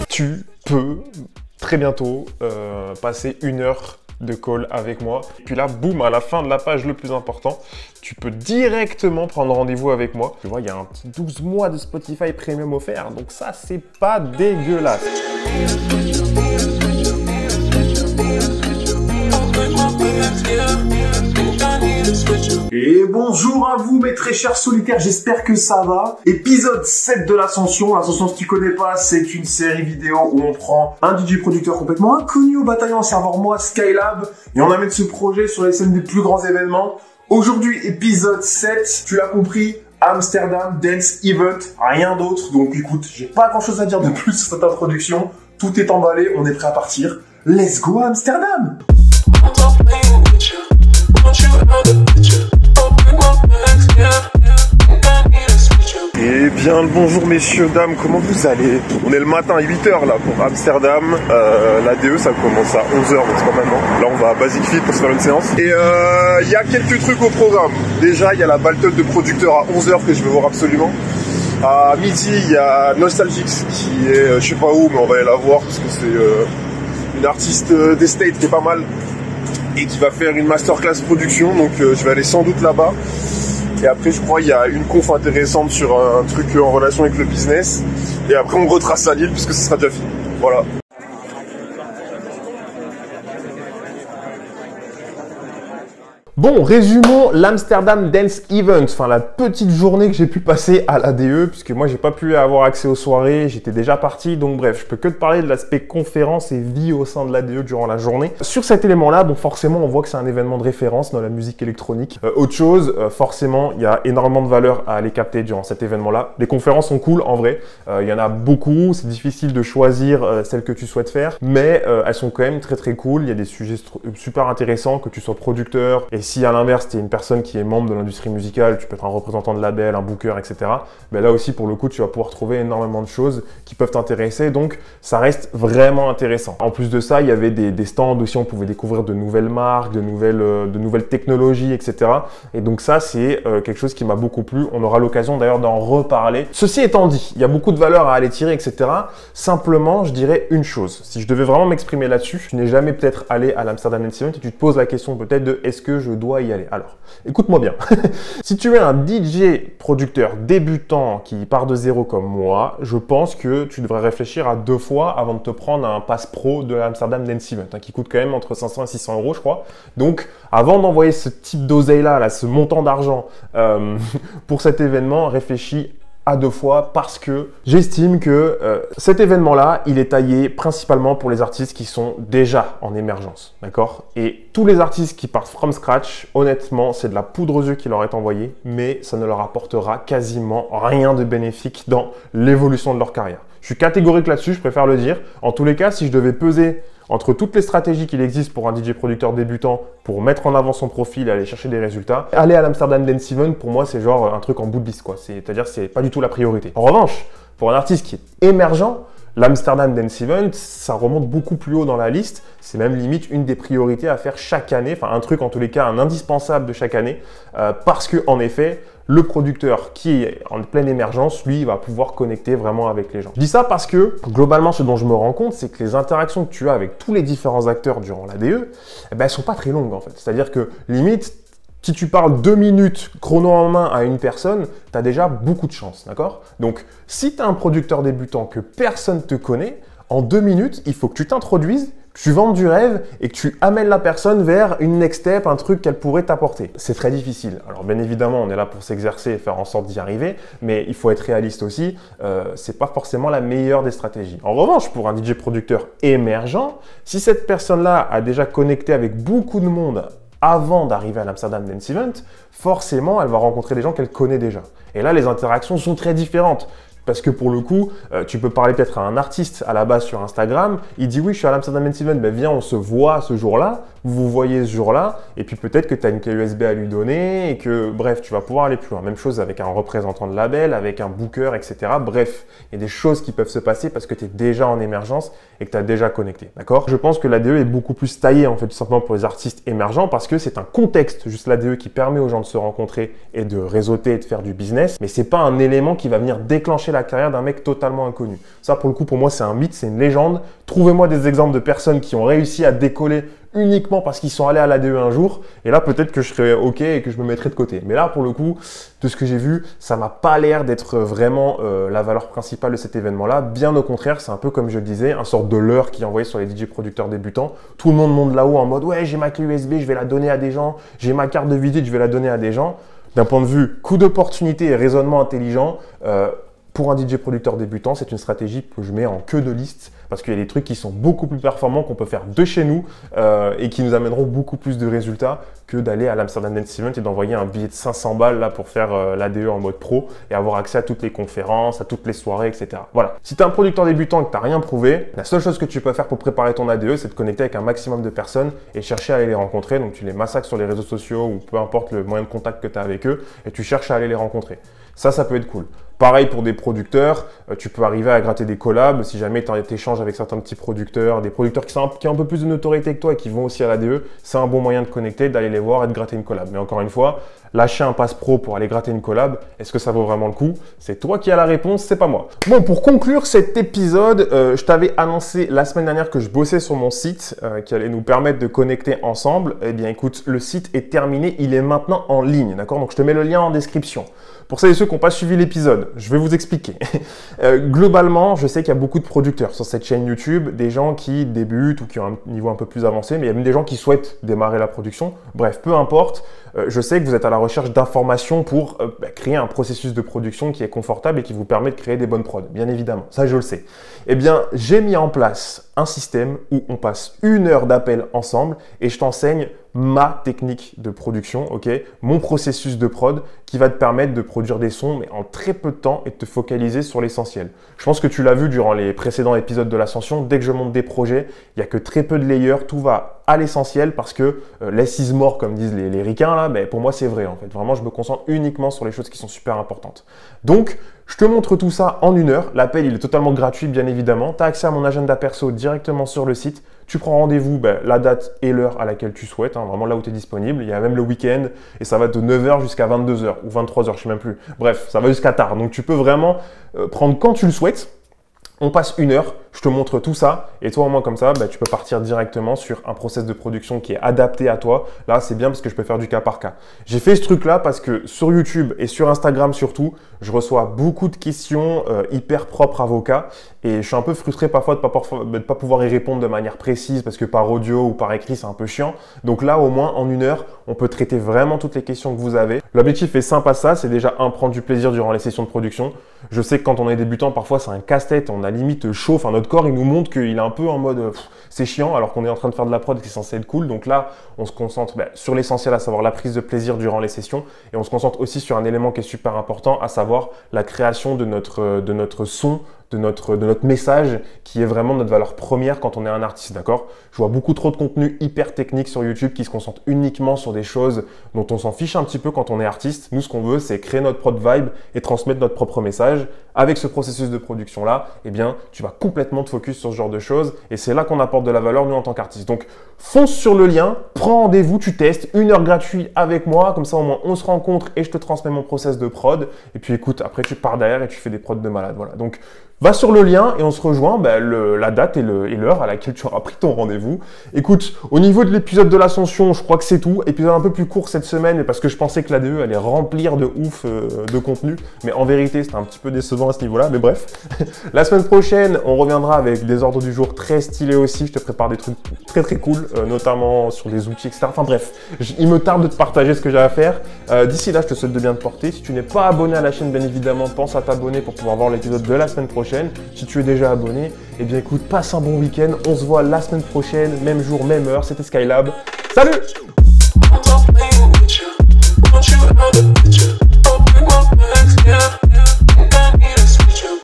Tu peux très bientôt passer 1 heure de call avec moi. Puis là, boum, à la fin de la page le plus important, tu peux directement prendre rendez-vous avec moi. Tu vois, il y a un petit 12 mois de Spotify Premium offert, donc ça, c'est pas dégueulasse. Et bonjour à vous mes très chers solitaires, j'espère que ça va. Épisode 7 de l'Ascension. L'Ascension, si tu connais pas, c'est une série vidéo où on prend un DJ producteur complètement inconnu au bataillon, à savoir moi, Skylab, et on amène ce projet sur les scènes des plus grands événements. Aujourd'hui, épisode 7, tu l'as compris, Amsterdam Dance Event, rien d'autre. Donc écoute, j'ai pas grand chose à dire de plus sur cette introduction. Tout est emballé, on est prêt à partir. Let's go à Amsterdam! Eh bien, le bonjour messieurs, dames, comment vous allez? On est le matin à 8h là pour Amsterdam, l'ADE ça commence à 11h, donc c'est pas maintenant. Là on va à Basic Fit pour se faire une séance. Et il y a quelques trucs au programme. Déjà il y a la battle de producteurs à 11h que je veux voir absolument. À midi il y a Nostalgix qui est, je sais pas où, mais on va aller la voir parce que c'est une artiste des States qui est pas mal et qui va faire une masterclass production, donc je vais aller sans doute là-bas. Et après, je crois, il y a une conf intéressante sur un truc en relation avec le business. Et après, on retrace à Lille puisque ce sera déjà fini. Voilà. Bon, résumons l'Amsterdam Dance Event, enfin la petite journée que j'ai pu passer à l'ADE, puisque moi j'ai pas pu avoir accès aux soirées, j'étais déjà parti, donc bref, je peux que te parler de l'aspect conférence et vie au sein de l'ADE durant la journée. Sur cet élément-là, bon forcément on voit que c'est un événement de référence dans la musique électronique. Autre chose, forcément il y a énormément de valeur à aller capter durant cet événement-là. Les conférences sont cool en vrai, il y en a beaucoup, c'est difficile de choisir celle que tu souhaites faire, mais elles sont quand même très très cool, il y a des sujets super intéressants, que tu sois producteur, et si à l'inverse, tu es une personne qui est membre de l'industrie musicale, tu peux être un représentant de label, un booker, etc. Ben là aussi, pour le coup, tu vas pouvoir trouver énormément de choses qui peuvent t'intéresser. Donc, ça reste vraiment intéressant. En plus de ça, il y avait des stands aussi, on pouvait découvrir de nouvelles marques, de nouvelles technologies, etc. Et donc ça, c'est quelque chose qui m'a beaucoup plu. On aura l'occasion d'ailleurs d'en reparler. Ceci étant dit, il y a beaucoup de valeur à aller tirer, etc. Simplement, je dirais une chose. Si je devais vraiment m'exprimer là-dessus, tu n'es jamais peut-être allé à l'Amsterdam Dance Event et tu te poses la question peut-être de est-ce que je dois y aller. Alors, écoute-moi bien. Si tu es un DJ producteur débutant qui part de zéro comme moi, je pense que tu devrais réfléchir à 2 fois avant de te prendre un pass pro de l'Amsterdam Dance Event, qui coûte quand même entre 500 et 600 euros, je crois. Donc, avant d'envoyer ce type d'oseille-là, ce montant d'argent pour cet événement, réfléchis à 2 fois parce que j'estime que cet événement-là, il est taillé principalement pour les artistes qui sont déjà en émergence, d'accord? Et tous les artistes qui partent from scratch, honnêtement, c'est de la poudre aux yeux qui leur est envoyée, mais ça ne leur apportera quasiment rien de bénéfique dans l'évolution de leur carrière. Je suis catégorique là-dessus, je préfère le dire. En tous les cas, si je devais peser entre toutes les stratégies qu'il existe pour un DJ producteur débutant pour mettre en avant son profil et aller chercher des résultats, aller à l'Amsterdam Dance Event, pour moi, c'est genre un truc en bout de liste, quoi. C'est-à-dire que c'est pas du tout la priorité. En revanche, pour un artiste qui est émergent, l'Amsterdam Dance Event, ça remonte beaucoup plus haut dans la liste. C'est même limite une des priorités à faire chaque année, enfin un truc en tous les cas, un indispensable de chaque année, parce que en effet, le producteur qui est en pleine émergence, lui, il va pouvoir connecter vraiment avec les gens. Je dis ça parce que, globalement, ce dont je me rends compte, c'est que les interactions que tu as avec tous les différents acteurs durant l'ADE, eh ben, elles sont pas très longues, en fait. C'est-à-dire que, limite, si tu parles 2 minutes chrono en main à une personne, tu as déjà beaucoup de chance, d'accord? Donc, si tu as un producteur débutant que personne te connaît, en 2 minutes, il faut que tu t'introduises, que tu vendes du rêve et que tu amènes la personne vers une next step, un truc qu'elle pourrait t'apporter. C'est très difficile. Alors bien évidemment, on est là pour s'exercer et faire en sorte d'y arriver, mais il faut être réaliste aussi. C'est pas forcément la meilleure des stratégies. En revanche, pour un DJ producteur émergent, si cette personne-là a déjà connecté avec beaucoup de monde avant d'arriver à l'Amsterdam Dance Event, forcément, elle va rencontrer des gens qu'elle connaît déjà. Et là, les interactions sont très différentes. Parce que pour le coup, tu peux parler peut-être à un artiste à la base sur Instagram, il dit oui, je suis à l'Amsterdam Dance Event, ben viens, on se voit ce jour-là, vous vous voyez ce jour-là, et puis peut-être que tu as une clé USB à lui donner, et que bref, tu vas pouvoir aller plus loin. Même chose avec un représentant de label, avec un booker, etc. Bref, il y a des choses qui peuvent se passer parce que tu es déjà en émergence et que tu as déjà connecté, d'accord? Je pense que l'ADE est beaucoup plus taillée en fait tout simplement pour les artistes émergents parce que c'est un contexte, juste l'ADE, qui permet aux gens de se rencontrer et de réseauter et de faire du business, mais c'est pas un élément qui va venir déclencher la carrière d'un mec totalement inconnu. Ça pour le coup pour moi c'est un mythe, c'est une légende. Trouvez-moi des exemples de personnes qui ont réussi à décoller uniquement parce qu'ils sont allés à l'ADE un jour, et là peut-être que je serais ok et que je me mettrais de côté. Mais là pour le coup, de ce que j'ai vu, ça m'a pas l'air d'être vraiment la valeur principale de cet événement-là. Bien au contraire, c'est un peu comme je le disais, un sorte de leurre qui est envoyé sur les DJ producteurs débutants. Tout le monde monte là-haut en mode ouais, j'ai ma clé USB, je vais la donner à des gens, j'ai ma carte de visite, je vais la donner à des gens. D'un point de vue coût d'opportunité et raisonnement intelligent, pour un DJ producteur débutant, c'est une stratégie que je mets en queue de liste parce qu'il y a des trucs qui sont beaucoup plus performants qu'on peut faire de chez nous et qui nous amèneront beaucoup plus de résultats que d'aller à l'Amsterdam Dance Event et d'envoyer un billet de 500 balles là pour faire l'ADE en mode pro et avoir accès à toutes les conférences, à toutes les soirées, etc. Voilà. Si tu es un producteur débutant et que tu n'as rien prouvé, la seule chose que tu peux faire pour préparer ton ADE, c'est de connecter avec un maximum de personnes et chercher à aller les rencontrer. Donc tu les massacres sur les réseaux sociaux ou peu importe le moyen de contact que tu as avec eux et tu cherches à aller les rencontrer. Ça peut être cool. Pareil pour des producteurs, tu peux arriver à gratter des collabs si jamais tu échanges avec certains petits producteurs, des producteurs qui ont un peu plus de notoriété que toi et qui vont aussi à l'ADE. C'est un bon moyen de connecter, d'aller les voir et de gratter une collab. Mais encore une fois, lâcher un pass pro pour aller gratter une collab, est-ce que ça vaut vraiment le coup? C'est toi qui as la réponse, c'est pas moi. Bon, pour conclure cet épisode, je t'avais annoncé la semaine dernière que je bossais sur mon site qui allait nous permettre de connecter ensemble. Eh bien écoute, le site est terminé, il est maintenant en ligne, d'accord? Donc je te mets le lien en description. Pour celles et ceux qui n'ont pas suivi l'épisode, je vais vous expliquer. Globalement, je sais qu'il y a beaucoup de producteurs sur cette chaîne YouTube, des gens qui débutent ou qui ont un niveau un peu plus avancé, mais il y a même des gens qui souhaitent démarrer la production. Bref, peu importe, je sais que vous êtes à la recherche d'informations pour créer un processus de production qui est confortable et qui vous permet de créer des bonnes prods, bien évidemment. Ça, je le sais. Eh bien, j'ai mis en place un système où on passe 1 heure d'appel ensemble et je t'enseigne ma technique de production, ok, mon processus de prod qui va te permettre de produire des sons mais en très peu de temps et de te focaliser sur l'essentiel. Je pense que tu l'as vu durant les précédents épisodes de l'Ascension, dès que je monte des projets, il n'y a que très peu de layers, tout va à l'essentiel parce que less is more comme disent les ricains là, mais pour moi c'est vrai en fait. Vraiment, je me concentre uniquement sur les choses qui sont super importantes. Donc, je te montre tout ça en 1 heure. L'appel, il est totalement gratuit, bien évidemment. Tu as accès à mon agenda perso directement sur le site. Tu prends rendez-vous, la date et l'heure à laquelle tu souhaites, hein, vraiment là où tu es disponible. Il y a même le week-end et ça va de 9h jusqu'à 22h ou 23h, je ne sais même plus. Bref, ça va jusqu'à tard. Donc, tu peux vraiment prendre quand tu le souhaites. On passe 1 heure, je te montre tout ça et toi au moins comme ça, tu peux partir directement sur un process de production qui est adapté à toi. Là, c'est bien parce que je peux faire du cas par cas. J'ai fait ce truc-là parce que sur YouTube et sur Instagram surtout, je reçois beaucoup de questions hyper propres avocats et je suis un peu frustré parfois de ne pas pouvoir y répondre de manière précise parce que par audio ou par écrit, c'est un peu chiant. Donc là, au moins, en 1 heure, on peut traiter vraiment toutes les questions que vous avez. L'objectif est simple à ça, c'est déjà prendre du plaisir durant les sessions de production. Je sais que quand on est débutant, parfois c'est un casse-tête, on a limite chaud, enfin notre corps il nous montre qu'il est un peu en mode c'est chiant alors qu'on est en train de faire de la prod qui est censé être cool. Donc là, on se concentre sur l'essentiel, à savoir la prise de plaisir durant les sessions et on se concentre aussi sur un élément qui est super important, à savoir la création de notre son, de notre message qui est vraiment notre valeur première quand on est un artiste, d'accord? Je vois beaucoup trop de contenu hyper technique sur YouTube qui se concentre uniquement sur des choses dont on s'en fiche un petit peu quand on est artiste. Nous, ce qu'on veut, c'est créer notre prod vibe et transmettre notre propre message. Avec ce processus de production-là, eh bien, tu vas complètement te focus sur ce genre de choses et c'est là qu'on apporte de la valeur, nous, en tant qu'artiste. Donc, fonce sur le lien, prends rendez-vous, tu testes, 1 heure gratuite avec moi, comme ça, au moins, on se rencontre et je te transmets mon process de prod. Et puis, écoute, après, tu pars derrière et tu fais des prods de malade. Voilà. Donc, va sur le lien et on se rejoint la date et l'heure à laquelle tu auras pris ton rendez-vous. Écoute, au niveau de l'épisode de l'Ascension, je crois que c'est tout. Épisode un peu plus court cette semaine parce que je pensais que l'ADE allait remplir de ouf de contenu. Mais en vérité, c'était un petit peu décevant à ce niveau-là. Mais bref, la semaine prochaine, on reviendra avec des ordres du jour très stylés aussi. Je te prépare des trucs très très cool, notamment sur des outils, etc. Enfin bref, il me tarde de te partager ce que j'ai à faire. D'ici là, je te souhaite de bien te porter. Si tu n'es pas abonné à la chaîne, bien évidemment, pense à t'abonner pour pouvoir voir l'épisode de la semaine prochaine. Si tu es déjà abonné, eh bien écoute, passe un bon week-end. On se voit la semaine prochaine, même jour, même heure. C'était Skylab. Salut!